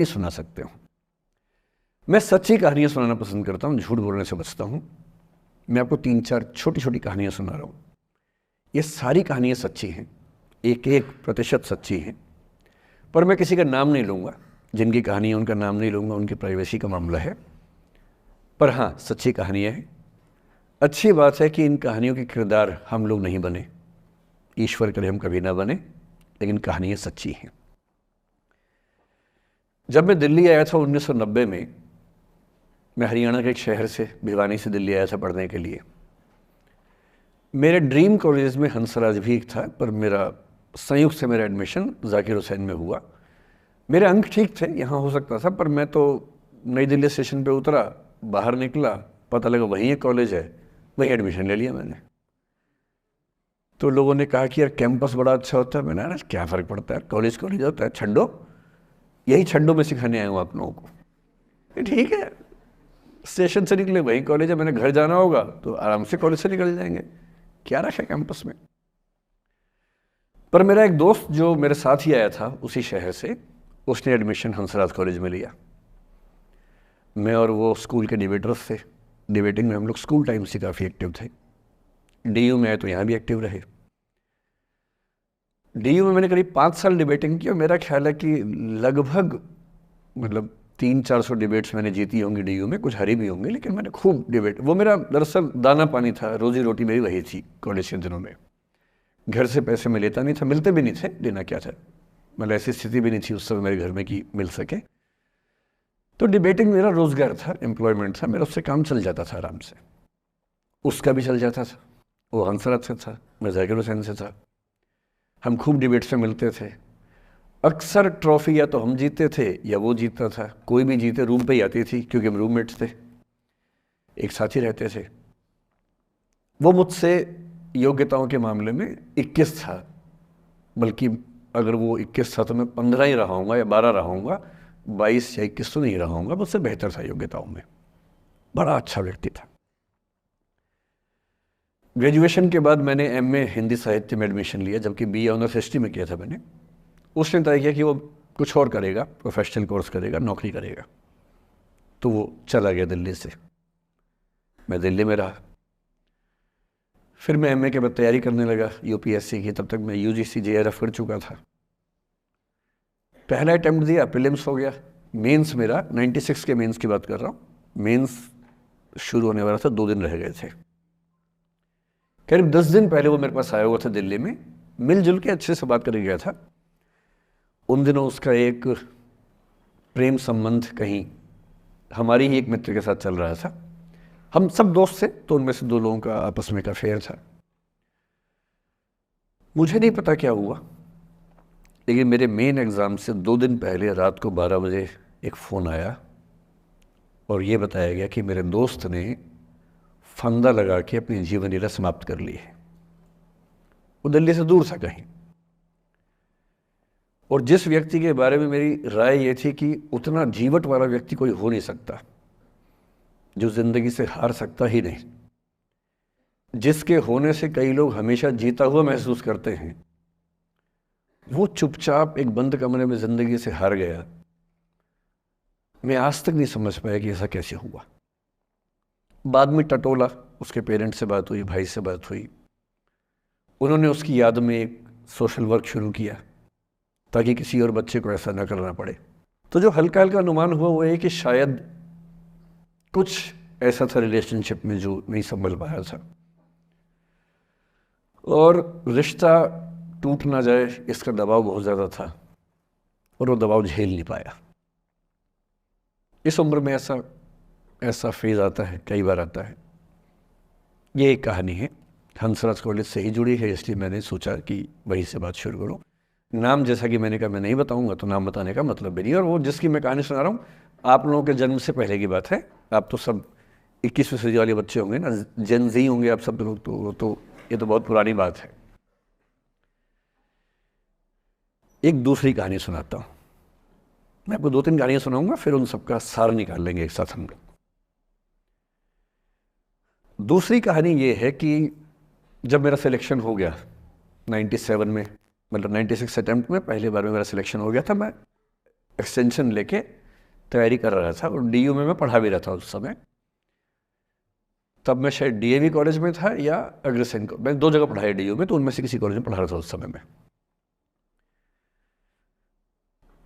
नहीं सुना सकते हो। मैं सच्ची कहानियाँ सुनाना पसंद करता हूँ, झूठ बोलने से बचता हूँ। मैं आपको 3-4 छोटी छोटी कहानियाँ सुना रहा हूँ। ये सारी कहानियाँ सच्ची हैं, 1-1% सच्ची हैं, पर मैं किसी का नाम नहीं लूँगा। जिनकी कहानी है उनका नाम नहीं लूँगा, उनकी प्राइवेसी का मामला है। पर हाँ, सच्ची कहानियाँ हैं। अच्छी बात है कि इन कहानियों के किरदार हम लोग नहीं बने, ईश्वर करे हम कभी ना बने, लेकिन कहानियाँ सच्ची हैं। जब मैं दिल्ली आया था 1990 में, मैं हरियाणा के एक शहर से, भिवानी से दिल्ली आया था पढ़ने के लिए। मेरे ड्रीम कॉलेज में हंसराज भी एक था, पर मेरा संयुक्त से मेरा एडमिशन जाकिर हुसैन में हुआ। मेरे अंक ठीक थे, यहाँ हो सकता था, पर मैं तो नई दिल्ली स्टेशन पे उतरा, बाहर निकला, पता लगा वहीं एक कॉलेज है, वहीं एडमिशन ले लिया मैंने। तो लोगों ने कहा कि यार कैंपस बड़ा अच्छा होता है। मैंने, अरे क्या फ़र्क पड़ता है, कॉलेज कॉलेज होता है, छड्डो, यही छड्डो में सिखाने आया हूँ आप लोगों को। ठीक है, स्टेशन से निकले वहीं कॉलेज है, मैंने घर जाना होगा तो आराम से कॉलेज से निकल जाएंगे, क्या रखा है कैंपस में। पर मेरा एक दोस्त जो मेरे साथ ही आया था उसी शहर से, उसने एडमिशन हंसराज कॉलेज में लिया। मैं और वो स्कूल के डिबेटर्स थे, डिबेटिंग में हम लोग स्कूल टाइम से काफ़ी एक्टिव थे। डीयू में आए तो यहाँ भी एक्टिव रहे। डीयू में मैंने करीब 5 साल डिबेटिंग की और मेरा ख्याल है कि लगभग 300-400 डिबेट्स मैंने जीती होंगी डीयू में, कुछ हारी भी होंगी, लेकिन मैंने खूब डिबेट, वो मेरा दरअसल दाना पानी था, रोजी रोटी मेरी वही थी कॉलेज के दिनों में। घर से पैसे मैं लेता नहीं था, मिलते भी नहीं थे, लेना क्या था, मतलब ऐसी स्थिति भी नहीं थी उस समय मेरे घर में कि मिल सके। तो डिबेटिंग मेरा रोजगार था, एम्प्लॉयमेंट था मेरा, उससे काम चल जाता था आराम से। उसका भी चल जाता था, वो हंसराज से था, मैं जाकिर हुसैन से था। हम खूब डिबेट्स में मिलते थे। अक्सर ट्रॉफी या तो हम जीतते थे या वो जीतता था, कोई भी जीते रूम पे ही आती थी क्योंकि हम रूममेट्स थे, एक साथ ही रहते थे। वो मुझसे योग्यताओं के मामले में 21 था, बल्कि अगर वो 21 था तो मैं 15 ही रहा हूँगा या 12 रहा हूँगा, 22 या 21 तो नहीं रहा हूँगा, मुझसे बेहतर था योग्यताओं में, बड़ा अच्छा व्यक्ति था। ग्रेजुएशन के बाद मैंने एमए हिंदी साहित्य में एडमिशन लिया, जबकि बीए ऑनर्स हिस्ट्री में किया था मैंने। उसने तय किया कि वो कुछ और करेगा, प्रोफेशनल कोर्स करेगा, नौकरी करेगा, तो वो चला गया दिल्ली से। मैं दिल्ली में रहा। फिर मैं एमए के बाद तैयारी करने लगा यूपीएससी की। तब तक मैं यूजीसी जेआरएफ कर चुका था। पहला अटैम्प्ट दिया, प्रीलिम्स हो गया। मेंस मेरा 96 के मेंस की बात कर रहा हूँ, मेंस शुरू होने वाला था, 2 दिन रह गए थे। करीब 10 दिन पहले वो मेरे पास आया हुआ था दिल्ली में, मिलजुल के अच्छे से बात करके गया था। उन दिनों उसका एक प्रेम संबंध कहीं हमारी ही एक मित्र के साथ चल रहा था। हम सब दोस्त थे, तो उनमें से 2 लोगों का आपस में का अफेयर था। मुझे नहीं पता क्या हुआ, लेकिन मेरे मेन एग्ज़ाम से 2 दिन पहले रात को 12 बजे एक फ़ोन आया और ये बताया गया कि मेरे दोस्त ने फंदा लगा के अपनी जीवन लीला समाप्त कर ली है। वो दिल्ली से दूर था कहीं, और जिस व्यक्ति के बारे में मेरी राय ये थी कि उतना जीवट वाला व्यक्ति कोई हो नहीं सकता, जो ज़िंदगी से हार सकता ही नहीं, जिसके होने से कई लोग हमेशा जीता हुआ महसूस करते हैं, वो चुपचाप एक बंद कमरे में ज़िंदगी से हार गया। मैं आज तक नहीं समझ पाया कि ऐसा कैसे हुआ। बाद में टटोला, उसके पेरेंट्स से बात हुई, भाई से बात हुई, उन्होंने उसकी याद में एक सोशल वर्क शुरू किया ताकि किसी और बच्चे को ऐसा ना करना पड़े। तो जो हल्का हल्का अनुमान हुआ वो है कि शायद कुछ ऐसा था रिलेशनशिप में जो नहीं संभल पाया था, और रिश्ता टूट ना जाए इसका दबाव बहुत ज़्यादा था, और वो दबाव झेल नहीं पाया। इस उम्र में ऐसा फेज़ आता है, कई बार आता है। ये एक कहानी है, हंसराज कॉलेज से ही जुड़ी है, इसलिए मैंने सोचा कि वहीं से बात शुरू करूँ। नाम जैसा कि मैंने कहा मैं नहीं बताऊंगा, तो नाम बताने का मतलब भी नहीं। और वो जिसकी मैं कहानी सुना रहा हूँ, आप लोगों के जन्म से पहले की बात है। आप तो सब 21वीं सदी वाले बच्चे होंगे ना, जेन ज़ी होंगे आप सब लोग, तो ये तो बहुत पुरानी बात है। एक दूसरी कहानी सुनाता हूँ। मैं आपको 2-3 कहानियाँ सुनाऊंगा, फिर उन सबका सार निकाल लेंगे एक साथ हम लोग। दूसरी कहानी ये है कि जब मेरा सिलेक्शन हो गया 97 में, मतलब 96 अटैम्प्ट में पहली बार में मेरा सिलेक्शन हो गया था, मैं एक्सटेंशन लेके तैयारी कर रहा था और डीयू में मैं पढ़ा भी रहा था उस समय। तब मैं शायद डीएवी कॉलेज में था या अग्रसेन को, मैं 2 जगह पढ़ा है डीयू में, तो उनमें से किसी कॉलेज में पढ़ा रहा था उस समय में।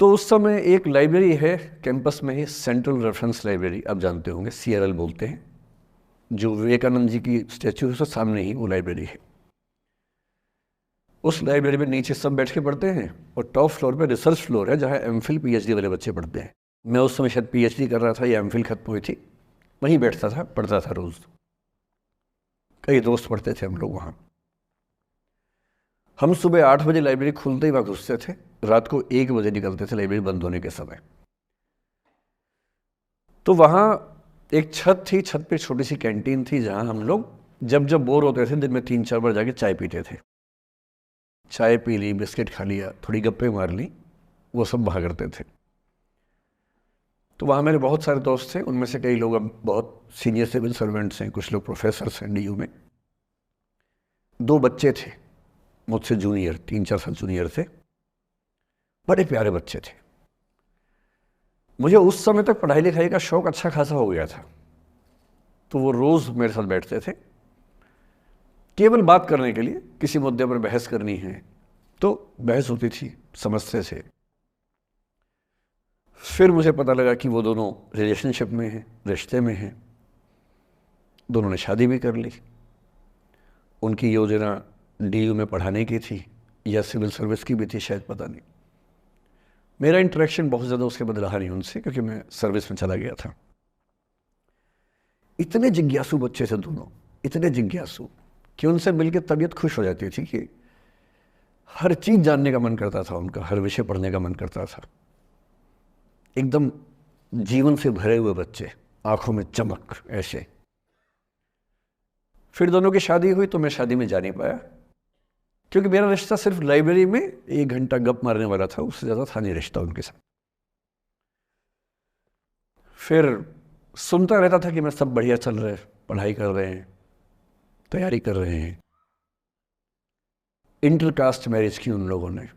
तो उस समय एक लाइब्रेरी है कैंपस में ही, सेंट्रल रेफरेंस लाइब्रेरी, आप जानते होंगे, CRL बोलते हैं, जो विवेकानंद जी की स्टैचू है उसके सामने ही वो लाइब्रेरी है। उस लाइब्रेरी में नीचे सब बैठ के पढ़ते हैं और टॉप फ्लोर पे रिसर्च फ्लोर है जहाँ MPhil PhD वाले बच्चे पढ़ते हैं। मैं उस समय शायद PhD कर रहा था या MPhil खत्म हुई थी, वहीं बैठता था, पढ़ता था रोज़। कई दोस्त पढ़ते थे हम लोग वहाँ। हम सुबह 8 बजे लाइब्रेरी खुलते ही वहाँ घुसते थे, रात को 1 बजे निकलते थे लाइब्रेरी बंद होने के समय। तो वहाँ एक छत थी, छत पे छोटी सी कैंटीन थी जहाँ हम लोग जब जब बोर होते थे दिन में 3-4 बार जाके चाय पीते थे। चाय पी ली, बिस्किट खा लिया, थोड़ी गप्पे मार ली, वो सब वहाँ करते थे। तो वहाँ मेरे बहुत सारे दोस्त थे, उनमें से कई लोग अब बहुत सीनियर सिविल सर्वेंट्स हैं, कुछ लोग प्रोफेसर्स हैं DU में। 2 बच्चे थे मुझसे जूनियर, 3-4 साल जूनियर थे, बड़े प्यारे बच्चे थे। मुझे उस समय तक पढ़ाई लिखाई का शौक अच्छा खासा हो गया था, तो वो रोज़ मेरे साथ बैठते थे केवल बात करने के लिए। किसी मुद्दे पर बहस करनी है तो बहस होती थी, समझते थे। फिर मुझे पता लगा कि वो दोनों रिलेशनशिप में हैं, रिश्ते में हैं, दोनों ने शादी भी कर ली। उनकी योजना DU में पढ़ाने की थी या सिविल सर्विस की भी थी, शायद, पता नहीं। मेरा इंटरेक्शन बहुत ज़्यादा उसके बाद रहा नहीं उनसे, क्योंकि मैं सर्विस में चला गया था। इतने जिज्ञासु बच्चे थे दोनों, इतने जिज्ञासु कि उनसे मिलकर तबीयत खुश हो जाती थी, कि हर चीज़ जानने का मन करता था उनका, हर विषय पढ़ने का मन करता था। एकदम जीवन से भरे हुए बच्चे, आंखों में चमक ऐसे। फिर दोनों की शादी हुई तो मैं शादी में जा नहीं पाया, क्योंकि मेरा रिश्ता सिर्फ लाइब्रेरी में 1 घंटा गप मारने वाला था, उससे ज़्यादा था नहीं रिश्ता उनके साथ। फिर सुनता रहता था कि मैं सब बढ़िया चल रहे, पढ़ाई कर रहे हैं, तैयारी कर रहे हैं। इंटरकास्ट मैरिज की उन लोगों ने,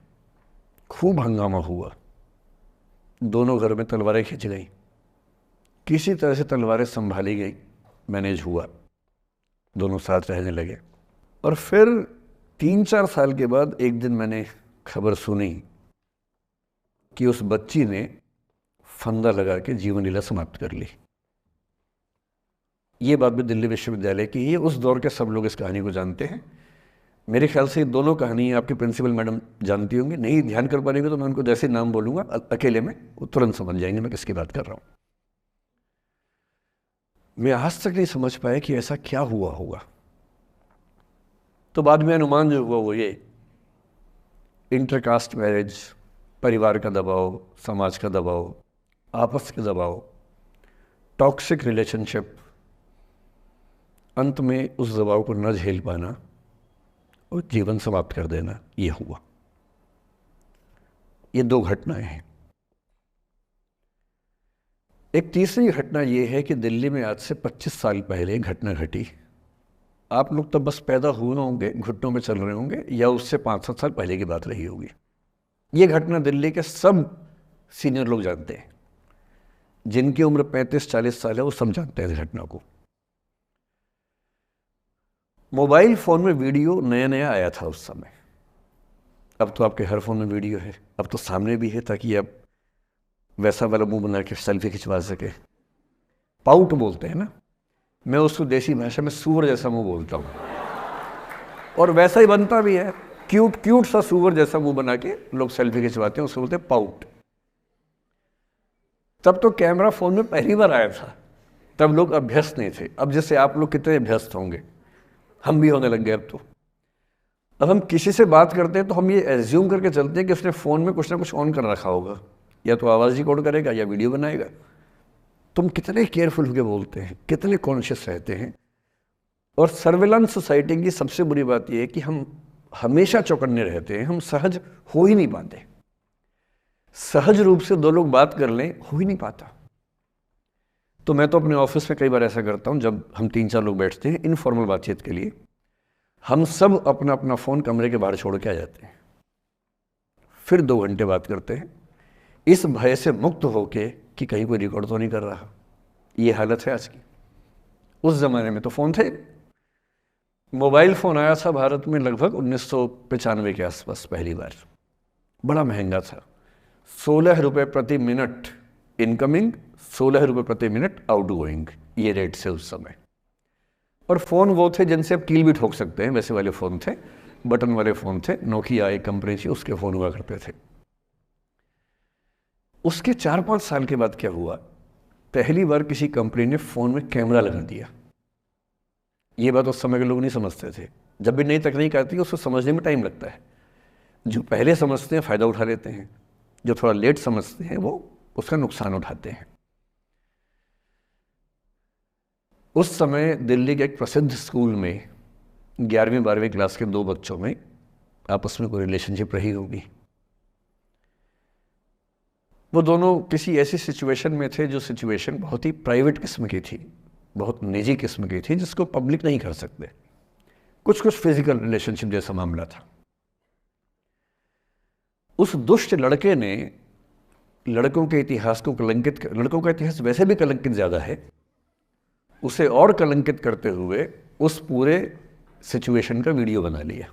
खूब हंगामा हुआ, दोनों घर में तलवारें खिंच गई, किसी तरह से तलवारें संभाली गई, मैनेज हुआ, दोनों साथ रहने लगे। और फिर 3-4 साल के बाद एक दिन मैंने खबर सुनी कि उस बच्ची ने फंदा लगा के जीवन लीला समाप्त कर ली। ये बात भी दिल्ली विश्वविद्यालय की, ये उस दौर के सब लोग इस कहानी को जानते हैं। मेरे ख्याल से ये दोनों कहानी आपके प्रिंसिपल मैडम जानती होंगी, नहीं ध्यान कर पाएंगे तो मैं उनको जैसे नाम बोलूँगा अकेले में वो तुरंत समझ जाएंगे मैं किसकी बात कर रहा हूँ। मैं आज तक नहीं समझ पाया कि ऐसा क्या हुआ होगा। तो बाद में अनुमान जो हुआ वो ये, इंटरकास्ट मैरिज, परिवार का दबाव, समाज का दबाव, आपस के दबाव, टॉक्सिक रिलेशनशिप, अंत में उस दबाव को न झेल पाना और जीवन समाप्त कर देना, ये हुआ। ये 2 घटनाएं हैं। एक तीसरी घटना ये है कि दिल्ली में आज से 25 साल पहले एक घटना घटी। आप लोग तब बस पैदा हुए होंगे, घुटनों में चल रहे होंगे, या उससे 5-7 साल पहले की बात रही होगी। ये घटना दिल्ली के सब सीनियर लोग जानते हैं, जिनकी उम्र 35-40 साल है वो सब जानते हैं इस घटना को। मोबाइल फ़ोन में वीडियो नया नया आया था उस समय। अब तो आपके हर फ़ोन में वीडियो है, अब तो सामने भी है, ताकि आप वैसा वाला मुंह बना के सेल्फी खिंचवा सके। पाउट बोलते हैं ना, मैं उसको देसी भाषा में सूअर जैसा मुंह बोलता हूँ, और वैसा ही बनता भी है, क्यूट क्यूट सा सूअर जैसा मुंह बना के लोग सेल्फी खिंचवाते हैं, उसको बोलते हैं पाउट। तब तो कैमरा फ़ोन में पहली बार आया था, तब लोग अभ्यस्त नहीं थे। अब जैसे आप लोग कितने अभ्यस्त होंगे, हम भी होने लग गए अब हम किसी से बात करते हैं तो हम ये एज्यूम करके चलते हैं कि उसने फ़ोन में कुछ ना कुछ ऑन कर रखा होगा, या तो आवाज़ रिकॉर्ड करेगा या वीडियो बनाएगा। तुम कितने केयरफुल होकर बोलते हैं, कितने कॉन्शियस रहते हैं। और सर्विलांस सोसाइटी की सबसे बुरी बात यह है कि हम हमेशा चौकन्ने रहते हैं, हम सहज हो ही नहीं पाते। सहज रूप से 2 लोग बात कर लें, हो ही नहीं पाता। तो मैं तो अपने ऑफिस में कई बार ऐसा करता हूँ, जब हम 3-4 लोग बैठते हैं इनफॉर्मल बातचीत के लिए, हम सब अपना अपना फ़ोन कमरे के बाहर छोड़ के आ जाते हैं, फिर 2 घंटे बात करते हैं। इस भय से मुक्त होके कि कहीं कोई रिकॉर्ड तो नहीं कर रहा। ये हालत है आज की। उस ज़माने में तो फ़ोन थे। मोबाइल फ़ोन आया था भारत में लगभग 1995 के आसपास पहली बार। बड़ा महंगा था, 16 रुपये प्रति मिनट इनकमिंग, 16 रुपये प्रति मिनट आउटगोइंग, ये रेट से उस समय। और फ़ोन वो थे जिनसे आप कील भी ठोक सकते हैं, वैसे वाले फ़ोन थे, बटन वाले फ़ोन थे। नोकिया एक कंपनी थी, उसके फ़ोन हुआ करते थे। उसके 4-5 साल के बाद क्या हुआ, पहली बार किसी कंपनी ने फ़ोन में कैमरा लगा दिया। ये बात उस समय के लोग नहीं समझते थे। जब भी नई तकनीक आती है उसको समझने में टाइम लगता है। जो पहले समझते हैं फ़ायदा उठा लेते हैं, जो थोड़ा लेट समझते हैं वो उसका नुकसान उठाते हैं। उस समय दिल्ली के एक प्रसिद्ध स्कूल में 11वीं-12वीं क्लास के 2 बच्चों में आपस में कोई रिलेशनशिप रही होगी। वो दोनों किसी ऐसी सिचुएशन में थे जो सिचुएशन बहुत ही प्राइवेट किस्म की थी, बहुत निजी किस्म की थी, जिसको पब्लिक नहीं कर सकते। कुछ फिजिकल रिलेशनशिप जैसा मामला था। उस दुष्ट लड़के ने लड़कों के इतिहास को कलंकित, लड़कों का इतिहास वैसे भी कलंकित ज़्यादा है, उसे और कलंकित करते हुए उस पूरे सिचुएशन का वीडियो बना लिया।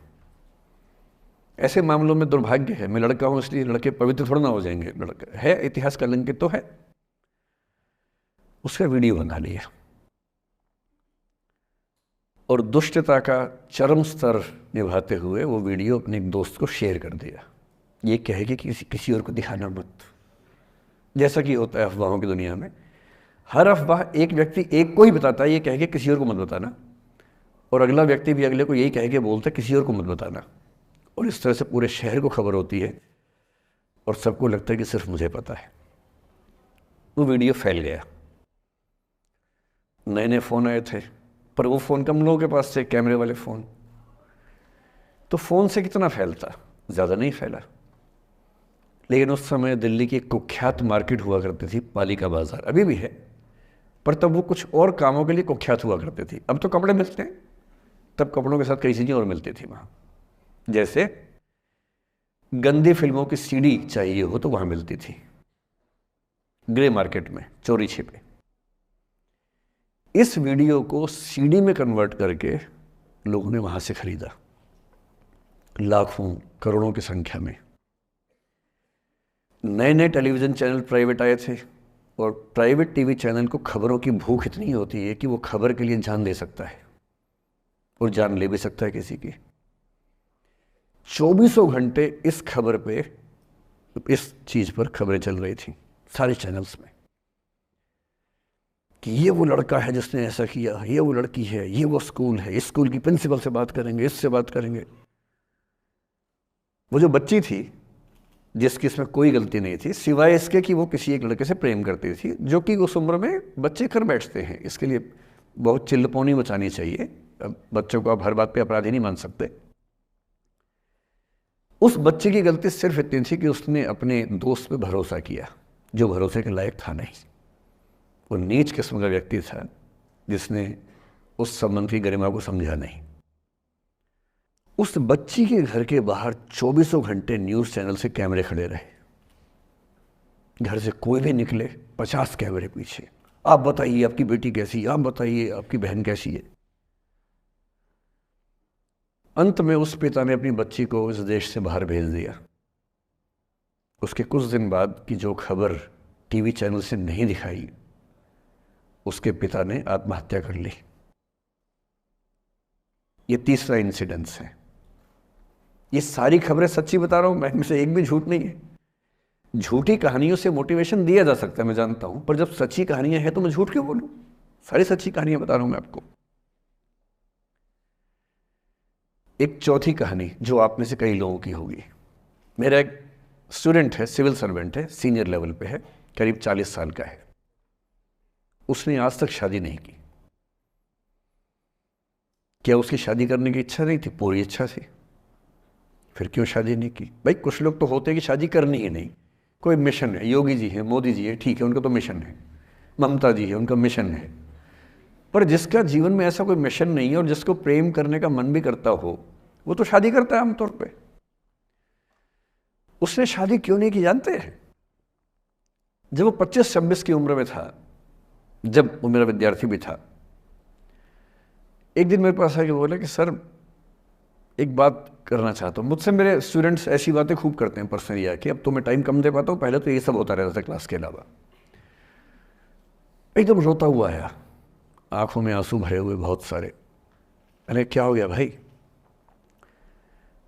ऐसे मामलों में दुर्भाग्य है, मैं लड़का हूं इसलिए लड़के पवित्र थोड़ा ना हो जाएंगे। लड़का है, इतिहास कलंकित तो है, उसका वीडियो बना लिया और दुष्टता का चरम स्तर निभाते हुए वो वीडियो अपने एक दोस्त को शेयर कर दिया। ये कहे कि किसी और को दिखाना मत। जैसा कि होता है अफवाहों की दुनिया में, हर अफवाह एक व्यक्ति एक को ही बताता है, ये कह के किसी और को मत बताना, और अगला व्यक्ति भी अगले को यही कह के बोलता है किसी और को मत बताना। और इस तरह से पूरे शहर को खबर होती है और सबको लगता है कि सिर्फ मुझे पता है। वो वीडियो फैल गया। नए नए फ़ोन आए थे, पर वो फ़ोन कम लोगों के पास थे, कैमरे वाले फ़ोन। तो फ़ोन से कितना फैलता, ज़्यादा नहीं फैला। लेकिन उस समय दिल्ली की एक कुख्यात मार्केट हुआ करती थी, पालिका बाज़ार, अभी भी है, पर तब वो कुछ और कामों के लिए कुख्यात हुआ करती थी। अब तो कपड़े मिलते हैं, तब कपड़ों के साथ कई चीज़ें और मिलती थी वहाँ। जैसे गंदी फिल्मों की सीडी चाहिए हो तो वहाँ मिलती थी, ग्रे मार्केट में चोरी छिपे। इस वीडियो को सीडी में कन्वर्ट करके लोगों ने वहाँ से खरीदा, लाखों करोड़ों की संख्या में। नए नए टेलीविज़न चैनल प्राइवेट आए थे, और प्राइवेट टीवी चैनल को खबरों की भूख इतनी होती है कि वो खबर के लिए जान दे सकता है और जान ले भी सकता है किसी की। 24 घंटे इस खबर पे, इस चीज़ पर खबरें चल रही थी सारे चैनल्स में कि ये वो लड़का है जिसने ऐसा किया, ये वो लड़की है, ये वो स्कूल है, इस स्कूल की प्रिंसिपल से बात करेंगे, इससे बात करेंगे। वो जो बच्ची थी जिसकी इसमें कोई गलती नहीं थी, सिवाय इसके कि वो किसी एक लड़के से प्रेम करती थी, जो कि उस उम्र में बच्चे कर बैठते हैं। इसके लिए बहुत चिल्लपौनी मचानी चाहिए। बच्चों को आप हर बात पे अपराधी नहीं मान सकते। उस बच्चे की गलती सिर्फ इतनी थी कि उसने अपने दोस्त पे भरोसा किया, जो भरोसे के लायक था नहीं। वो नीच किस्म का व्यक्ति था जिसने उस संबंध की गरिमा को समझा नहीं। उस बच्ची के घर के बाहर 24 घंटे न्यूज़ चैनल से कैमरे खड़े रहे। घर से कोई भी निकले 50 कैमरे पीछे, आप बताइए आपकी बेटी कैसी है, आप बताइए आपकी बहन कैसी है। अंत में उस पिता ने अपनी बच्ची को इस देश से बाहर भेज दिया। उसके कुछ दिन बाद की जो खबर टीवी चैनल से नहीं दिखाई, उसके पिता ने आत्महत्या कर ली। ये तीसरा इंसिडेंस है। ये सारी खबरें सच्ची बता रहा हूं मैं, इनमें से एक भी झूठ नहीं है। झूठी कहानियों से मोटिवेशन दिया जा सकता है, मैं जानता हूं, पर जब सच्ची कहानियां हैं तो मैं झूठ क्यों बोलूं? सारी सच्ची कहानियां बता रहा हूं मैं आपको। एक चौथी कहानी जो आप में से कई लोगों की होगी। मेरा एक स्टूडेंट है, सिविल सर्वेंट है, सीनियर लेवल पे है, करीब 40 साल का है। उसने आज तक शादी नहीं की। क्या उसकी शादी करने की इच्छा नहीं थी? पूरी इच्छा थी। फिर क्यों शादी नहीं की? भाई कुछ लोग तो होते हैं कि शादी करनी ही नहीं, कोई मिशन है। योगी जी हैं, मोदी जी है, ठीक है, उनका तो मिशन है। ममता जी है, उनका मिशन है। पर जिसका जीवन में ऐसा कोई मिशन नहीं है और जिसको प्रेम करने का मन भी करता हो, वो तो शादी करता है आमतौर पे। उसने शादी क्यों नहीं की जानते हैं? जब वो 25-26 की उम्र में था, जब वो मेरा विद्यार्थी भी था, एक दिन मेरे पास आके बोला कि सर एक बात करना चाहता हूँ। मुझसे मेरे स्टूडेंट्स ऐसी बातें खूब करते हैं पर्सनली आके, अब तो मैं टाइम कम दे पाता हूँ, पहले तो ये सब होता रहता था क्लास के अलावा। एकदम रोता हुआ आया, आंखों में आंसू भरे हुए बहुत सारे। अरे क्या हो गया भाई?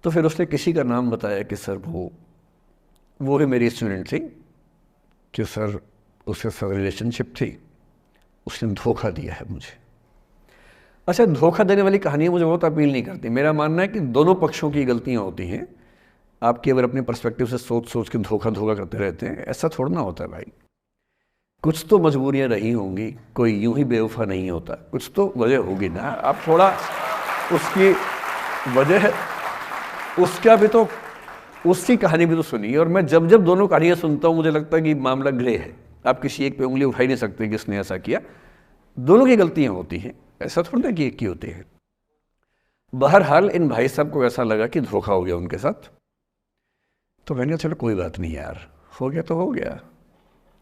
तो फिर उसने किसी का नाम बताया कि सर वो ही मेरी स्टूडेंट थी, कि सर उसके साथ रिलेशनशिप थी, उसने धोखा दिया है मुझे। अच्छा, धोखा देने वाली कहानियाँ मुझे बहुत अपील नहीं करती। मेरा मानना है कि दोनों पक्षों की गलतियाँ होती हैं। आप केवल अपने पर्सपेक्टिव से सोच सोच के धोखा करते रहते हैं, ऐसा थोड़ा ना होता है भाई। कुछ तो मजबूरियाँ रही होंगी, कोई यूं ही बेवफा नहीं होता, कुछ तो वजह होगी ना। आप थोड़ा उसकी वजह, उसका भी तो, उसकी कहानी भी तो सुनिए। और मैं जब जब दोनों कहानियाँ सुनता हूँ मुझे लगता है कि मामला ग्रे है। आप किसी एक पे उंगली उठा ही नहीं सकते कि इसने ऐसा किया। दोनों की गलतियाँ होती हैं, ऐसा थोड़ा ना कि एक की होती है। बहरहाल इन भाई साहब को ऐसा लगा कि धोखा हो गया उनके साथ, तो मैंने कहा चलो कोई बात नहीं यार, हो गया तो हो गया,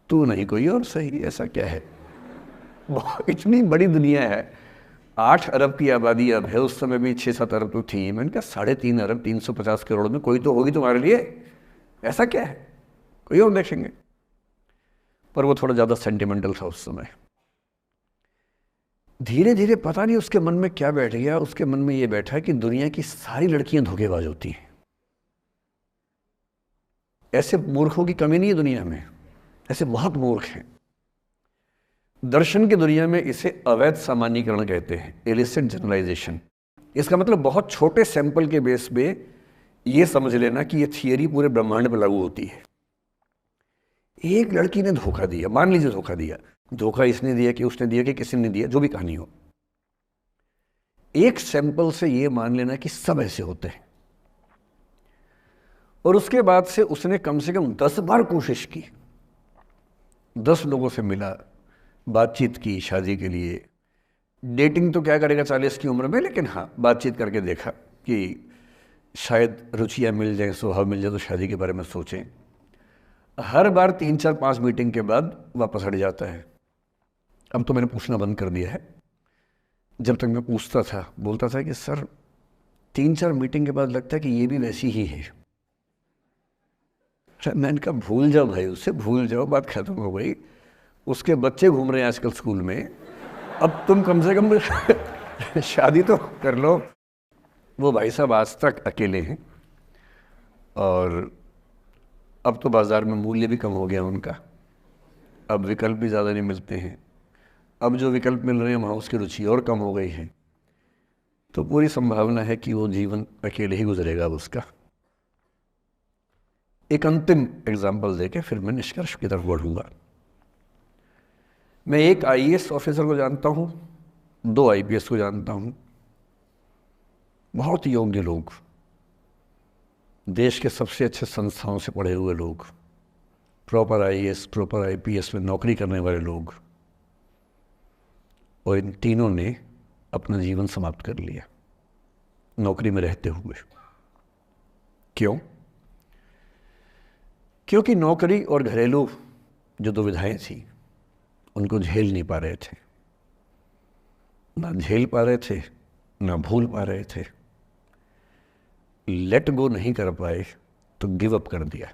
तू नहीं कोई और सही, ऐसा क्या है। इतनी बड़ी दुनिया है, 8 अरब की आबादी अब है, उस समय भी 6-7 अरब तो थी। मैंने कहा 3.5 अरब 350 करोड़ में कोई तो होगी तुम्हारे लिए, ऐसा क्या है, कोई और देखेंगे। पर वो थोड़ा ज़्यादा सेंटिमेंटल था उस समय। धीरे धीरे पता नहीं उसके मन में क्या बैठ गया, उसके मन में ये बैठा कि दुनिया की सारी लड़कियां धोखेबाज होती हैं। ऐसे मूर्खों की कमी नहीं है दुनिया में, ऐसे बहुत मूर्ख हैं। दर्शन की दुनिया में इसे अवैध सामान्यीकरण कहते हैं, इलिसिट जनरलाइजेशन। इसका मतलब बहुत छोटे सैंपल के बेस पे ये समझ लेना कि ये थियरी पूरे ब्रह्मांड पर लागू होती है। एक लड़की ने धोखा दिया, मान लीजिए धोखा दिया, धोखा इसने दिया कि उसने दिया कि किसी ने दिया, जो भी कहानी हो, एक सैंपल से ये मान लेना कि सब ऐसे होते हैं। और उसके बाद से उसने कम से कम 10 बार कोशिश की, 10 लोगों से मिला, बातचीत की शादी के लिए। डेटिंग तो क्या करेगा 40 की उम्र में, लेकिन हाँ बातचीत करके देखा कि शायद रुचियाँ मिल जाएं, स्वभाव मिल जाए तो शादी के बारे में सोचें। हर बार 3-4-5 मीटिंग के बाद वापस हट जाता है। अब तो मैंने पूछना बंद कर दिया है। जब तक मैं पूछता था, बोलता था कि सर 3-4 मीटिंग के बाद लगता है कि ये भी वैसी ही है। मैंने कहा भूल जाओ भाई, उससे भूल जाओ, बात खत्म हो गई। उसके बच्चे घूम रहे हैं आजकल स्कूल में, अब तुम कम से कम शादी तो कर लो। वो भाई साहब आज तक अकेले हैं, और अब तो बाज़ार में मूल्य भी कम हो गया उनका, अब विकल्प भी ज़्यादा नहीं मिलते हैं। अब जो विकल्प मिल रहे हैं वहाँ उसकी रुचि और कम हो गई है। तो पूरी संभावना है कि वो जीवन अकेले ही गुजरेगा अब उसका। एक अंतिम एग्जाम्पल देके फिर मैं निष्कर्ष की तरफ बढ़ूँगा। मैं एक आईएएस ऑफिसर को जानता हूँ, 2 आईपीएस को जानता हूँ, बहुत योग्य लोग, देश के सबसे अच्छे संस्थाओं से पढ़े हुए लोग, प्रॉपर आईएएस प्रॉपर आईपीएस में नौकरी करने वाले लोग, और इन तीनों ने अपना जीवन समाप्त कर लिया नौकरी में रहते हुए। क्यों? क्योंकि नौकरी और घरेलू जो दुविधाएं थी उनको झेल नहीं पा रहे थे, ना झेल पा रहे थे, ना भूल पा रहे थे, लेट गो नहीं कर पाए तो गिव अप कर दिया।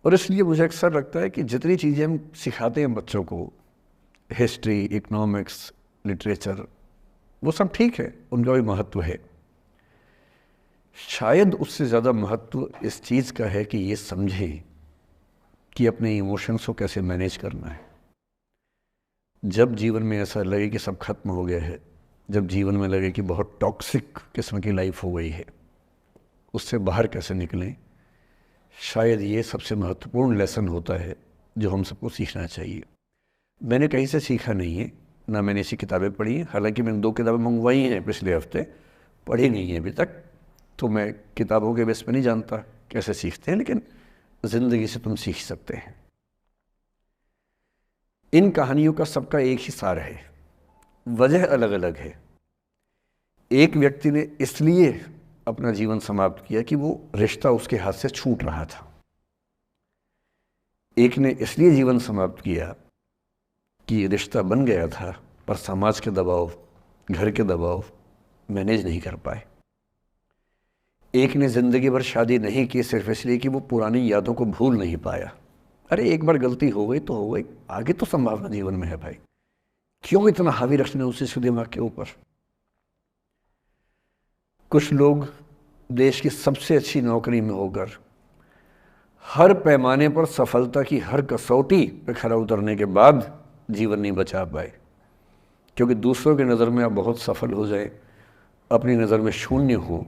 और इसलिए मुझे अक्सर लगता है कि जितनी चीज़ें हम सिखाते हैं बच्चों को, हिस्ट्री, इकोनॉमिक्स, लिटरेचर, वो सब ठीक है, उनका भी महत्व है। शायद उससे ज़्यादा महत्व इस चीज़ का है कि ये समझें कि अपने इमोशंस को कैसे मैनेज करना है। जब जीवन में ऐसा लगे कि सब खत्म हो गया है, जब जीवन में लगे कि बहुत टॉक्सिक किस्म की लाइफ हो गई है, उससे बाहर कैसे निकलें, शायद ये सबसे महत्वपूर्ण लेसन होता है जो हम सबको सीखना चाहिए। मैंने कहीं से सीखा नहीं है, ना मैंने ऐसी किताबें पढ़ी हैं, हालांकि मैंने 2 किताबें मंगवाई हैं पिछले हफ्ते, पढ़ी नहीं है अभी तक, तो मैं किताबों के बेस पे नहीं जानता कैसे सीखते हैं, लेकिन ज़िंदगी से तुम सीख सकते हैं। इन कहानियों का सबका एक ही सार है, वजह अलग अलग है। एक व्यक्ति ने इसलिए अपना जीवन समाप्त किया कि वो रिश्ता उसके हाथ से छूट रहा था, एक ने इसलिए जीवन समाप्त किया कि रिश्ता बन गया था पर समाज के दबाव, घर के दबाव मैनेज नहीं कर पाए। एक ने ज़िंदगी भर शादी नहीं की सिर्फ इसलिए कि वो पुरानी यादों को भूल नहीं पाया। अरे एक बार गलती हो गई तो हो गई, आगे तो संभावना जीवन में है भाई, क्यों इतना हावी रखना उसी से दिमाग के ऊपर। कुछ लोग देश की सबसे अच्छी नौकरी में होकर हर पैमाने पर सफलता की हर कसौटी पर खरा उतरने के बाद जीवन नहीं बचा पाए, क्योंकि दूसरों की नज़र में आप बहुत सफल हो जाए, अपनी नज़र में शून्य हो,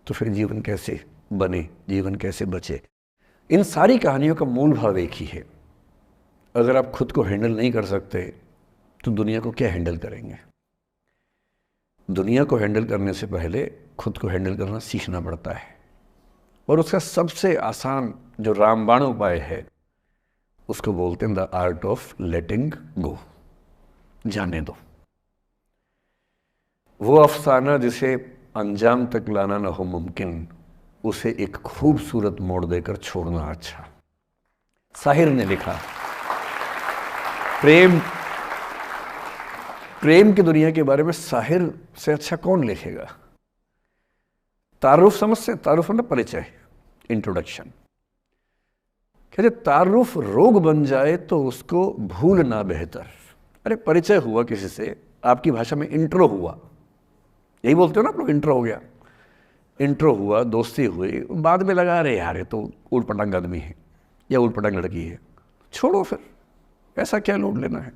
तो फिर जीवन कैसे बने, जीवन कैसे बचे। इन सारी कहानियों का मूल भाव एक ही है, अगर आप खुद को हैंडल नहीं कर सकते तो दुनिया को क्या हैंडल करेंगे। दुनिया को हैंडल करने से पहले खुद को हैंडल करना सीखना पड़ता है, और उसका सबसे आसान जो रामबाण उपाय है उसको बोलते हैं द आर्ट ऑफ लेटिंग गो, जाने दो। वो अफसाना जिसे अंजाम तक लाना न हो मुमकिन, उसे एक खूबसूरत मोड़ देकर छोड़ना अच्छा। साहिर ने लिखा, प्रेम की दुनिया के बारे में साहिर से अच्छा कौन लिखेगा। तारुफ समझते, तारुफ मतलब परिचय, इंट्रोडक्शन। कहते तारुफ रोग बन जाए तो उसको भूलना बेहतर। अरे परिचय हुआ किसी से, आपकी भाषा में इंट्रो हुआ, यही बोलते हो ना आप लोग, इंट्रो हो गया, इंट्रो हुआ, दोस्ती हुई, बाद में लगा रहे यार ये तो ऊट पटांग आदमी है या ऊट पटांग लड़की है, छोड़ो फिर, ऐसा क्या लोड लेना है।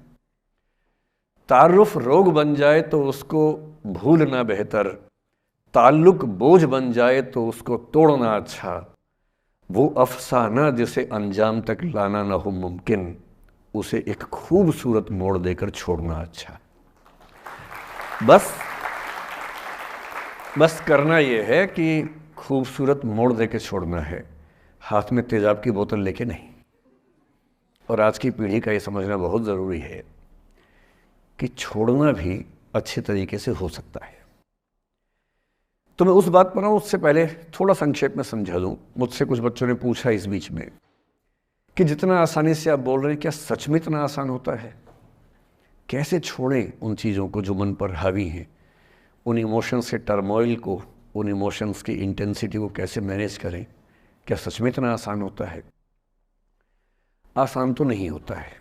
तारुफ रोग बन जाए तो उसको भूलना बेहतर, ताल्लुक बोझ बन जाए तो उसको तोड़ना अच्छा। वो अफसाना जिसे अंजाम तक लाना न हो मुमकिन, उसे एक खूबसूरत मोड़ देकर छोड़ना अच्छा। बस करना यह है कि खूबसूरत मोड़ देकर छोड़ना है, हाथ में तेजाब की बोतल लेके नहीं। और आज की पीढ़ी का ये समझना बहुत ज़रूरी है कि छोड़ना भी अच्छे तरीके से हो सकता है। तो मैं उस बात पर हूँ, उससे पहले थोड़ा संक्षेप में समझा दूँ। मुझसे कुछ बच्चों ने पूछा इस बीच में कि जितना आसानी से आप बोल रहे हैं, क्या सच में इतना आसान होता है? कैसे छोड़ें उन चीज़ों को जो मन पर हावी हैं, उन इमोशंस के टर्मोइल को, उन इमोशंस की इंटेंसिटी को कैसे मैनेज करें? क्या सच में इतना आसान होता है? आसान तो नहीं होता है।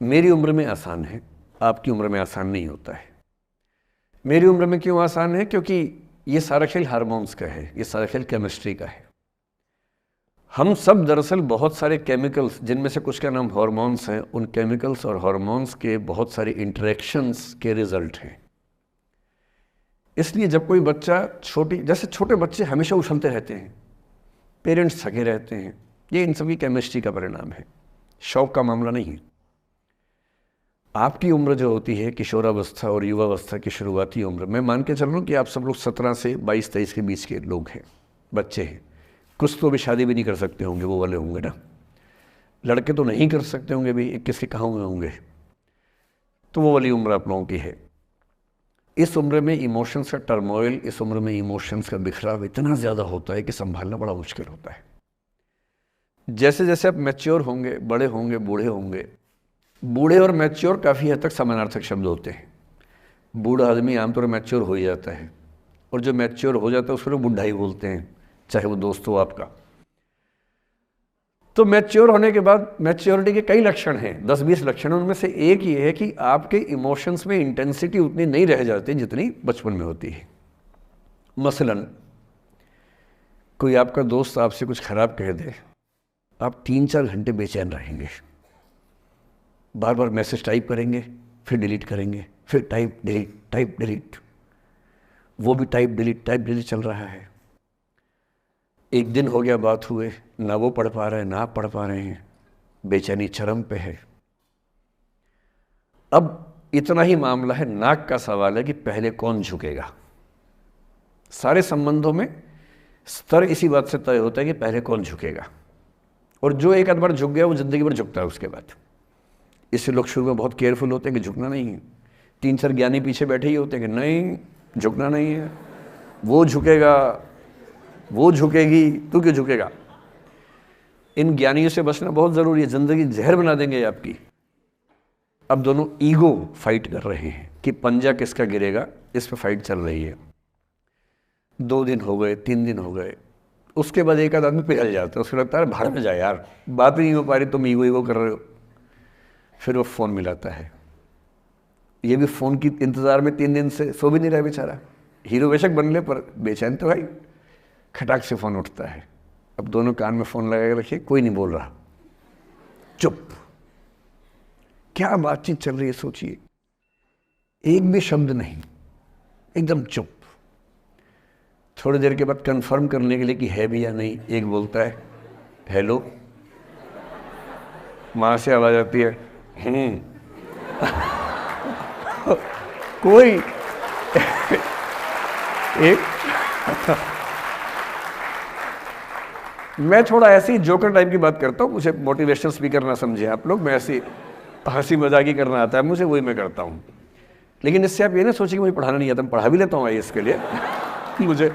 मेरी उम्र में आसान है, आपकी उम्र में आसान नहीं होता है। मेरी उम्र में क्यों आसान है? क्योंकि ये सारा खेल हार्मोन्स का है, ये सारा खेल केमिस्ट्री का है। हम सब दरअसल बहुत सारे केमिकल्स, जिनमें से कुछ का नाम हार्मोन्स हैं, उन केमिकल्स और हार्मोन्स के बहुत सारे इंटरेक्शंस के रिजल्ट हैं। इसलिए जब कोई बच्चा जैसे छोटे बच्चे हमेशा उछलते रहते हैं, पेरेंट्स थके रहते हैं, ये इन सभी केमिस्ट्री का परिणाम है, शौक का मामला नहीं है। आपकी उम्र जो होती है किशोरावस्था और युवावस्था की शुरुआती उम्र, मैं मान के चल रहा हूँ कि आप सब लोग 17 से 22-23 के बीच के लोग हैं, बच्चे हैं। कुछ तो अभी शादी भी नहीं कर सकते होंगे, वो वाले होंगे ना, लड़के तो नहीं कर सकते होंगे भी, 21 के कहाँ हुए होंगे, तो वो वाली उम्र आप लोगों की है। इस उम्र में इमोशंस का टर्मोइल, इस उम्र में इमोशंस का बिखराव इतना ज़्यादा होता है कि संभालना बड़ा मुश्किल होता है। जैसे जैसे आप मैच्योर होंगे, बड़े होंगे, बूढ़े होंगे, बूढ़े और मैच्योर काफ़ी हद तक समानार्थक शब्द होते हैं। बूढ़ा आदमी आमतौर पर मैच्योर हो ही जाता है, और जो मैच्योर हो जाता है उसको लोग बुढ़ा ही बोलते हैं, चाहे वो दोस्त हो आपका। तो मैच्योर होने के बाद मैच्योरिटी के कई लक्षण हैं, 10-20 लक्षण। उनमें से एक ये है कि आपके इमोशंस में इंटेंसिटी उतनी नहीं रह जाती जितनी बचपन में होती है। मसलन कोई आपका दोस्त आपसे कुछ खराब कह दे, आप 3-4 घंटे बेचैन रहेंगे, बार बार मैसेज टाइप करेंगे, फिर डिलीट करेंगे, फिर टाइप डिलीट, वो भी टाइप डिलीट चल रहा है। एक दिन हो गया बात हुए, ना वो पढ़ पा रहे हैं ना आप पढ़ पा रहे हैं, बेचैनी चरम पे है। अब इतना ही मामला है, नाक का सवाल है कि पहले कौन झुकेगा। सारे संबंधों में स्तर इसी बात से तय होता है कि पहले कौन झुकेगा, और जो एक आध बार झुक गया वो जिंदगी भर झुकता है उसके बाद। इससे लोग शुरू में बहुत केयरफुल होते हैं कि झुकना नहीं है। 3-4 ज्ञानी पीछे बैठे ही होते हैं कि नहीं झुकना नहीं है, वो झुकेगा, वो झुकेगी, तू क्यों झुकेगा। इन ज्ञानियों से बचना बहुत ज़रूरी है, ज़िंदगी जहर बना देंगे आपकी। अब दोनों ईगो फाइट कर रहे हैं कि पंजा किसका गिरेगा, इस पर फाइट चल रही है। 2 दिन हो गए, 3 दिन हो गए, उसके बाद एक आध आदमी पिघल जाता है, उसको लगता है भाड़ में जाए यार, बात ही नहीं हो पा रही, तुम ईगो ईगो कर रहे हो। फिर वो फ़ोन मिलाता है, ये भी फ़ोन की इंतज़ार में 3 दिन से सो भी नहीं रहा बेचारा, हीरो बेशक बन ले पर बेचैन तो भाई। खटाक से फ़ोन उठता है, अब दोनों कान में फ़ोन लगा के रखिए, कोई नहीं बोल रहा, चुप। क्या बातचीत चल रही है सोचिए, एक भी शब्द नहीं, एकदम चुप। थोड़ी देर के बाद कंफर्म करने के लिए कि है भी या नहीं, एक बोलता है हेलो, वहाँ से आवाज़ आती है कोई एक मैं थोड़ा ऐसी जोकर टाइप की बात करता हूँ, मुझे मोटिवेशनल स्पीकर ना समझे आप लोग, मैं ऐसी हंसी मजाक ही करना आता है मुझे, वही मैं करता हूँ। लेकिन इससे आप ये ना सोचिए कि मुझे पढ़ाना नहीं आता, मैं पढ़ा भी लेता हूँ इसके लिए मुझे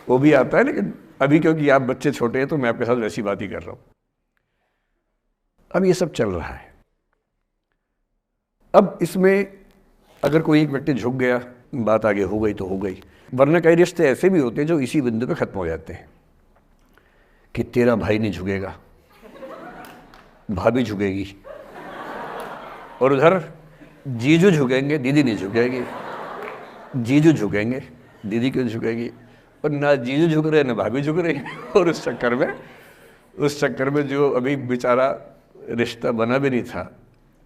वो भी आता है, लेकिन अभी क्योंकि आप बच्चे छोटे हैं तो मैं आपके साथ वैसी बात ही कर रहा हूँ। अब ये सब चल रहा है। अब इसमें अगर कोई एक व्यक्ति झुक गया, बात आगे हो गई तो हो गई, वरना कई रिश्ते ऐसे भी होते हैं जो इसी बिंदु पे खत्म हो जाते हैं कि तेरा भाई नहीं झुकेगा, भाभी झुकेगी, और उधर जीजू झुकेंगे, दीदी नहीं झुकेगी, जीजू झुकेंगे, दीदी क्यों झुकेगी, और ना जीजू झुक रहे ना भाभी झुक रही और उस चक्कर में जो अभी बेचारा रिश्ता बना भी नहीं था,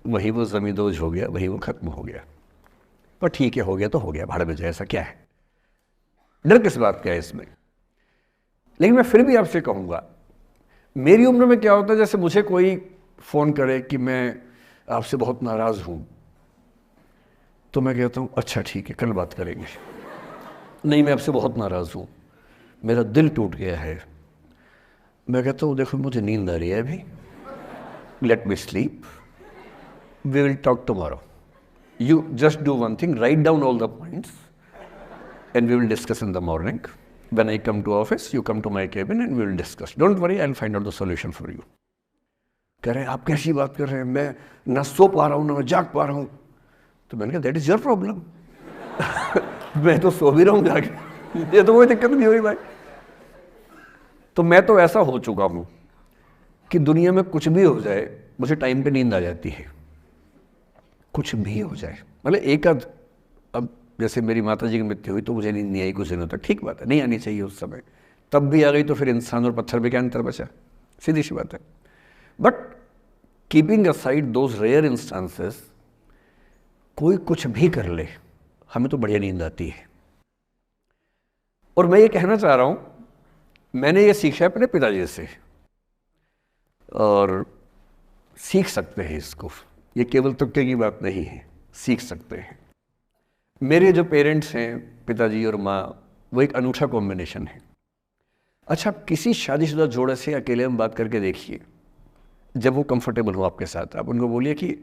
वही वो ज़मींदोज़ हो गया, वही वो ख़त्म हो गया। पर ठीक है, हो गया तो हो गया, भाड़ में जाए, ऐसा क्या है, डर किस बात का है इसमें। लेकिन मैं फिर भी आपसे कहूँगा, मेरी उम्र में क्या होता है, जैसे मुझे कोई फ़ोन करे कि मैं आपसे बहुत नाराज़ हूँ, तो मैं कहता हूँ अच्छा ठीक है, कल बात करेंगे। नहीं, मैं आपसे बहुत नाराज़ हूँ, मेरा दिल टूट गया है। मैं कहता हूँ देखो मुझे नींद आ रही है अभी, let me sleep, we will talk tomorrow, you just do one thing, write down all the points and we will discuss in the morning, when I come to office you come to my cabin and we will discuss, don't worry, I will find out the solution for you. कह रहे हैं आप कैसी बात कर रहे हैं, मैं ना सो पा रहा हूँ ना मैं जाग पा रहा हूँ। तो मैंने कहा दैट इज योर प्रॉब्लम मैं तो सो भी रहा हूँ जाके, ये तो कोई दिक्कत नहीं हुई भाई। तो मैं तो ऐसा हो चुका हूँ कि दुनिया में कुछ भी हो जाए मुझे टाइम पे नींद आ जाती है, कुछ भी हो जाए। मतलब एक आध, अब जैसे मेरी माता जी की मृत्यु हुई तो मुझे नींद नहीं आई कुछ दिनों तक, ठीक बात है, नहीं आनी चाहिए उस समय, तब भी आ गई तो फिर इंसान और पत्थर में क्या अंतर बचा, सीधी सी बात है। But keeping aside those rare instances, कोई कुछ भी कर ले हमें तो बढ़िया नींद आती है। और मैं ये कहना चाह रहा हूं, मैंने ये सीखा है अपने पिताजी से, और सीख सकते हैं इसको, ये केवल तुक्के की बात नहीं है, सीख सकते हैं। मेरे जो पेरेंट्स हैं, पिताजी और माँ, वो एक अनूठा कॉम्बिनेशन है। अच्छा, किसी शादीशुदा जोड़े से अकेले में बात करके देखिए, जब वो कंफर्टेबल हो आपके साथ, आप उनको बोलिए कि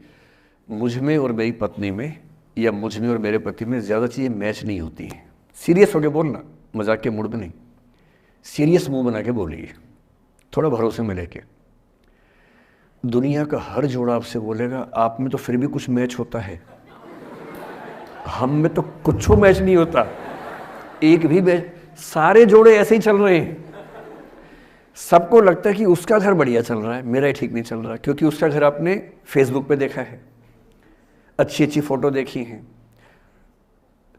मुझ में और मेरी पत्नी में, या मुझ में और मेरे पति में ज़्यादा चीज़ें मैच नहीं होती हैं। सीरियस होकर बोलना, मजाक के मूड में नहीं, सीरियस मुंह बना के बोलिए, थोड़ा भरोसे में लेके। दुनिया का हर जोड़ा आपसे बोलेगा आप में तो फिर भी कुछ मैच होता है, हम में तो कुछ मैच नहीं होता, एक भी मैच, सारे जोड़े ऐसे ही चल रहे हैं। सबको लगता है कि उसका घर बढ़िया चल रहा है, मेरा ही ठीक नहीं चल रहा, क्योंकि उसका घर आपने फेसबुक पे देखा है, अच्छी अच्छी फोटो देखी हैं,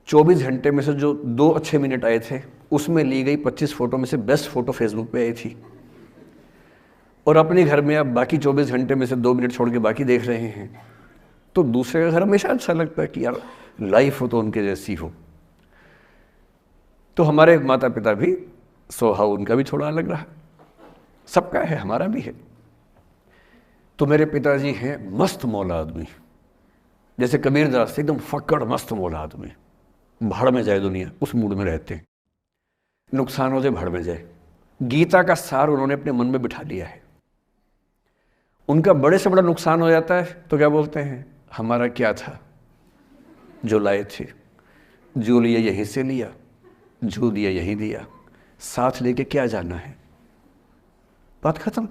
24 घंटे में से जो 2 अच्छे मिनट आए थे उसमें ली गई 25 फोटो में से बेस्ट फोटो फेसबुक पे आई थी, और अपने घर में आप बाकी 24 घंटे में से 2 मिनट छोड़ के बाकी देख रहे हैं। तो दूसरे का घर हमेशा अच्छा लगता है कि यार लाइफ हो तो उनके जैसी हो। तो हमारे माता पिता भी स्वभाव उनका भी थोड़ा अलग रहा, सबका है, हमारा भी है। तो मेरे पिताजी हैं मस्त मौला आदमी, जैसे कबीरदास एकदम फक्कड़ मस्त मौला आदमी, भाड़ में जाए दुनिया उस मूड में रहते हैं, नुकसान हो जाए भाड़ में जाए। गीता का सार उन्होंने अपने मन में बिठा लिया है। उनका बड़े से बड़ा नुकसान हो जाता है तो क्या बोलते हैं, हमारा क्या था जो लाए थे, जो लिया यहीं से लिया, जो दिया यहीं दिया, साथ लेके क्या जाना है, बात खत्म।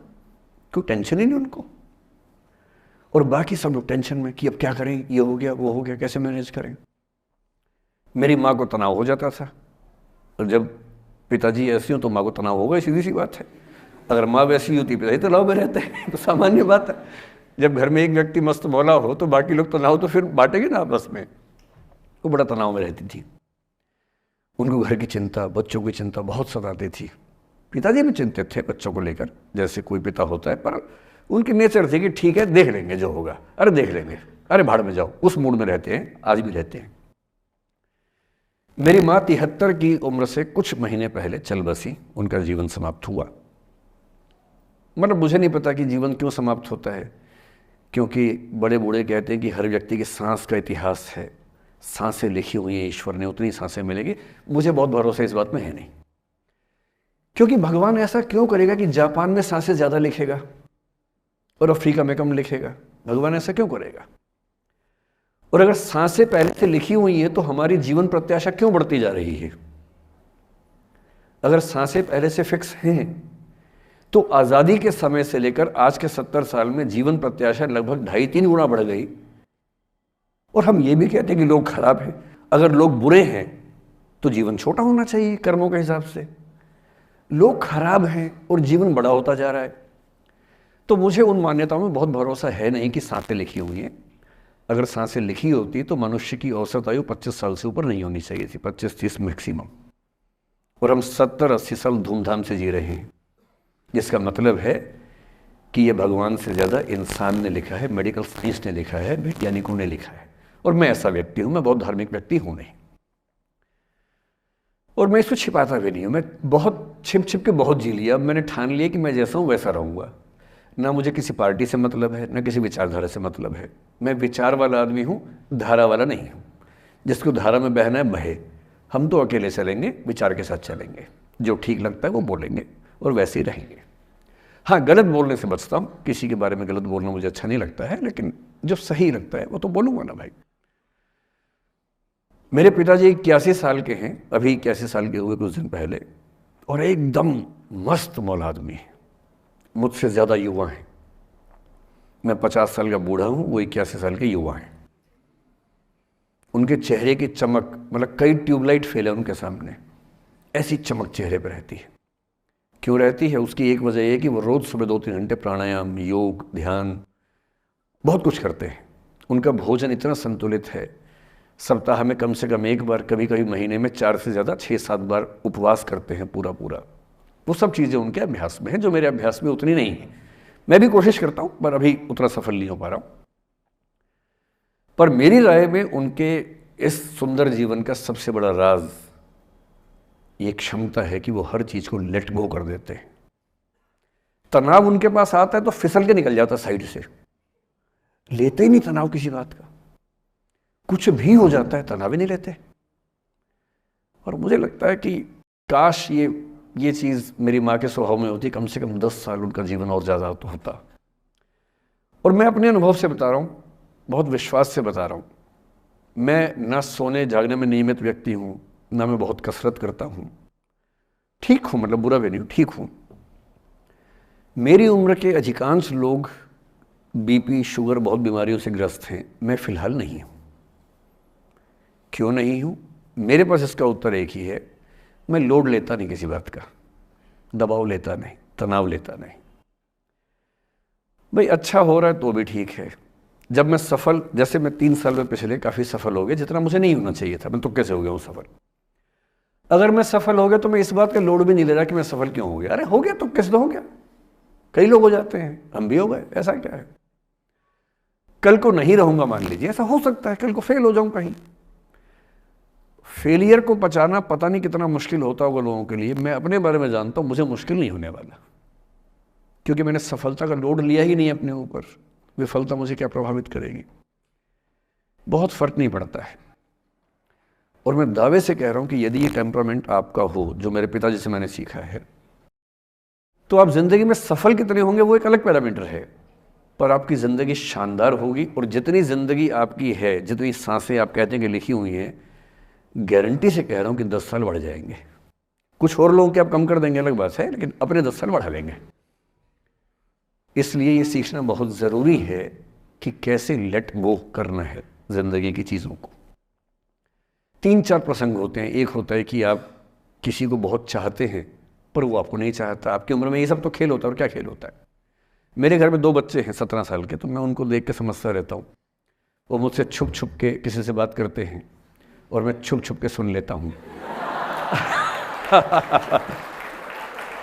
कोई टेंशन ही नहीं उनको। और बाकी सब लोग टेंशन में कि अब क्या करें, ये हो गया, वो हो गया, कैसे मैनेज करें। मेरी माँ को तनाव हो जाता था, और जब पिताजी ऐसे हो तो माँ को तनाव होगा, सीधी सी बात है। अगर माँ वैसी होती पिताजी तनाव में रहते हैं, तो सामान्य बात है। जब घर में एक व्यक्ति मस्त मौला हो तो बाकी लोग तनाव तो फिर बांटेंगे ना आपस में। वो बड़ा तनाव में रहती थी। उनको घर की चिंता, बच्चों की चिंता बहुत सताती थी। पिताजी भी चिंतित थे बच्चों को लेकर, जैसे कोई पिता होता है, पर उनकी नेचर थी कि ठीक है, देख लेंगे जो होगा, अरे देख लेंगे, अरे भाड़ में जाओ। उस मूड में रहते हैं, आज भी रहते हैं। मेरी माँ 73 की उम्र से कुछ महीने पहले चल बसी, उनका जीवन समाप्त हुआ। मतलब मुझे नहीं पता कि जीवन क्यों समाप्त होता है, क्योंकि बड़े बूढ़े कहते हैं कि हर व्यक्ति की सांस का इतिहास है, सांसें लिखी हुई हैं ईश्वर ने, उतनी सांसें मिलेगी। मुझे बहुत भरोसा इस बात में है नहीं, क्योंकि भगवान ऐसा क्यों करेगा कि जापान में सांसें ज़्यादा लिखेगा और अफ्रीका में कम लिखेगा? भगवान ऐसा क्यों करेगा? और अगर सांसें पहले से लिखी हुई हैं तो हमारी जीवन प्रत्याशा क्यों बढ़ती जा रही है? अगर सांसें पहले से फिक्स हैं तो आज़ादी के समय से लेकर आज के 70 साल में जीवन प्रत्याशा लगभग 2.5-3 गुना बढ़ गई। और हम ये भी कहते हैं कि लोग खराब हैं। अगर लोग बुरे हैं तो जीवन छोटा होना चाहिए कर्मों के हिसाब से। लोग खराब हैं और जीवन बड़ा होता जा रहा है। तो मुझे उन मान्यताओं में बहुत भरोसा है नहीं कि सांसें लिखी हुई हैं। अगर सांसें लिखी होती तो मनुष्य की औसत आयु 25 साल से ऊपर नहीं होनी चाहिए थी, 25-30 मैक्सिमम। और हम 70-80 साल धूमधाम से जी रहे हैं, जिसका मतलब है कि यह भगवान से ज़्यादा इंसान ने लिखा है, मेडिकल साइंस ने लिखा है, वैज्ञानिकों ने लिखा है। और मैं ऐसा व्यक्ति हूँ, मैं बहुत धार्मिक व्यक्ति हूँ नहीं, और मैं इसको छिपाता भी नहीं हूँ। मैं बहुत छिप छिप के बहुत जी लिया। अब मैंने ठान लिया कि मैं जैसा हूँ वैसा रहूँगा। ना मुझे किसी पार्टी से मतलब है, ना किसी विचारधारा से मतलब है। मैं विचार वाला आदमी हूँ, धारा वाला नहीं हूँ। जिसको धारा में बहना है बहे। हम तो अकेले चलेंगे, विचार के साथ चलेंगे। जो ठीक लगता है वो बोलेंगे और वैसे ही रहेंगे। हाँ, गलत बोलने से बचता हूँ, किसी के बारे में गलत बोलना मुझे अच्छा नहीं लगता है, लेकिन जो सही लगता है वो तो बोलूँगा ना भाई। मेरे पिताजी 81 साल के हैं, अभी 81 साल के हुए कुछ दिन पहले, और एकदम मस्त मौला आदमी है, मुझसे ज़्यादा युवा हैं। मैं 50 साल का बूढ़ा हूँ, वो 81 साल के युवा हैं। उनके चेहरे की चमक, मतलब कई ट्यूबलाइट फेल है उनके सामने, ऐसी चमक चेहरे पर रहती है। क्यों रहती है? उसकी एक वजह यह है कि वो रोज़ सुबह 2-3 घंटे प्राणायाम, योग, ध्यान, बहुत कुछ करते हैं। उनका भोजन इतना संतुलित है, सप्ताह में कम से कम एक बार, कभी कभी महीने में 4 से ज़्यादा 6-7 बार उपवास करते हैं पूरा पूरा। वो सब चीज़ें उनके अभ्यास में हैं, जो मेरे अभ्यास में उतनी नहीं है। मैं भी कोशिश करता हूँ, पर अभी उतना सफल नहीं हो पा रहा हूँ। पर मेरी राय में उनके इस सुंदर जीवन का सबसे बड़ा राज ये क्षमता है कि वो हर चीज़ को लेट गो कर देते हैं। तनाव उनके पास आता है तो फिसल के निकल जाता साइड से, लेते ही नहीं तनाव किसी बात का। कुछ भी हो जाता है तनाव ही नहीं लेते। और मुझे लगता है कि काश ये चीज़ मेरी माँ के स्वभाव में होती, कम से कम 10 साल उनका जीवन और ज़्यादा तो होता। और मैं अपने अनुभव से बता रहा हूँ, बहुत विश्वास से बता रहा हूँ। मैं ना सोने जागने में नियमित व्यक्ति हूँ, ना मैं बहुत कसरत करता हूँ। ठीक हूँ, मतलब बुरा भी नहीं हूँ, ठीक हूँ। मेरी उम्र के अधिकांश लोग बीपी, शुगर, बहुत बीमारियों से ग्रस्त हैं। मैं फिलहाल नहीं हूँ। क्यों नहीं हूँ? मेरे पास इसका उत्तर एक ही है, मैं लोड लेता नहीं किसी बात का, दबाव लेता नहीं, तनाव लेता नहीं। भाई अच्छा हो रहा है तो भी ठीक है। जब मैं सफल, जैसे मैं 3 साल में पिछले काफ़ी सफल हो गया, जितना मुझे नहीं होना चाहिए था, मैं तुक्के से हो गया हूँ सफल। अगर मैं सफल हो गया तो मैं इस बात का लोड भी नहीं ले रहा कि मैं सफल क्यों हो गया। अरे हो गया, तुक्के से तो हो गया। कई लोग हो जाते हैं, हम भी हो गए, ऐसा क्या है। कल को नहीं रहूंगा, मान लीजिए, ऐसा हो सकता है, कल को फेल हो जाऊं कहीं। फेलियर को पचाना पता नहीं कितना मुश्किल होता होगा लोगों के लिए। मैं अपने बारे में जानता हूं, मुझे मुश्किल नहीं होने वाला, क्योंकि मैंने सफलता का लोड लिया ही नहीं अपने ऊपर। विफलता मुझे क्या प्रभावित करेगी? बहुत फर्क नहीं पड़ता है। और मैं दावे से कह रहा हूं कि यदि ये टेम्परामेंट आपका हो, जो मेरे पिताजी से मैंने सीखा है, तो आप जिंदगी में सफल कितने होंगे वो एक अलग पैरामीटर है, पर आपकी ज़िंदगी शानदार होगी। और जितनी ज़िंदगी आपकी है, जितनी सांसें आप कहते हैं कि लिखी हुई हैं, गारंटी से कह रहा हूं कि 10 साल बढ़ जाएंगे। कुछ और लोगों के आप कम कर देंगे अलग बात है, लेकिन अपने 10 साल बढ़ा लेंगे। इसलिए ये सीखना बहुत ज़रूरी है कि कैसे लेट गो करना है ज़िंदगी की चीज़ों को। 3-4 प्रसंग होते हैं। एक होता है कि आप किसी को बहुत चाहते हैं पर वो आपको नहीं चाहता। आपकी उम्र में ये सब तो खेल होता है, और क्या खेल होता है। मेरे घर में 2 बच्चे हैं 17 साल के, तो मैं उनको देख के समझता रहता हूँ। वो मुझसे छुप छुप के किसी से बात करते हैं और मैं छुप छुप के सुन लेता हूँ।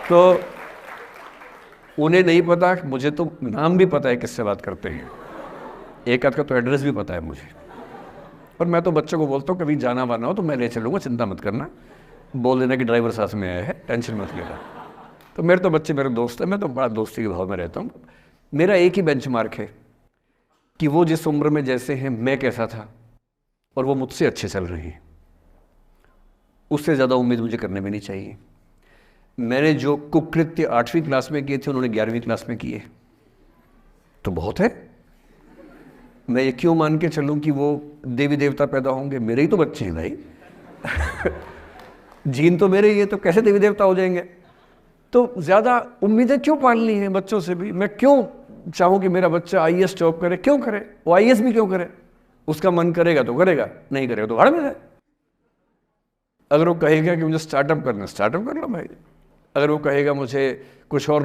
तो उन्हें नहीं पता, मुझे तो नाम भी पता है किससे बात करते हैं, एक आध का तो एड्रेस भी पता है मुझे। और मैं तो बच्चों को बोलता हूँ कभी जाना वाना हो तो मैं ले चलूँगा, चिंता मत करना, बोल देना कि ड्राइवर साथ में आया है, टेंशन मत लेना। तो मेरे तो बच्चे मेरे दोस्त हैं, मैं तो बड़ा दोस्ती के भाव में रहता हूँ। मेरा एक ही बेंचमार्क है कि वो जिस उम्र में जैसे हैं मैं कैसा था और वो मुझसे अच्छे चल रहे हैं, उससे ज़्यादा उम्मीद मुझे करने में नहीं चाहिए। मैंने जो कुकृत्य 8वीं क्लास में किए थे उन्होंने 11वीं क्लास में किए तो बहुत है। मैं ये क्यों मान के चलूं कि वो देवी देवता पैदा होंगे? मेरे ही तो बच्चे हैं भाई। जीन तो मेरे ही है, तो कैसे देवी देवता हो जाएंगे? तो ज़्यादा उम्मीदें क्यों पालनी है बच्चों से भी? मैं क्यों चाहूँ कि मेरा बच्चा आईएएस जॉब करे? क्यों करे? वो आईएएस भी क्यों करे? उसका मन करेगा तो करेगा, नहीं करेगा तो भाड़ में जाए। अगर वो कहेगा कि मुझे स्टार्टअप करना, स्टार्टअप कर लो भाई। अगर वो कहेगा मुझे कुछ और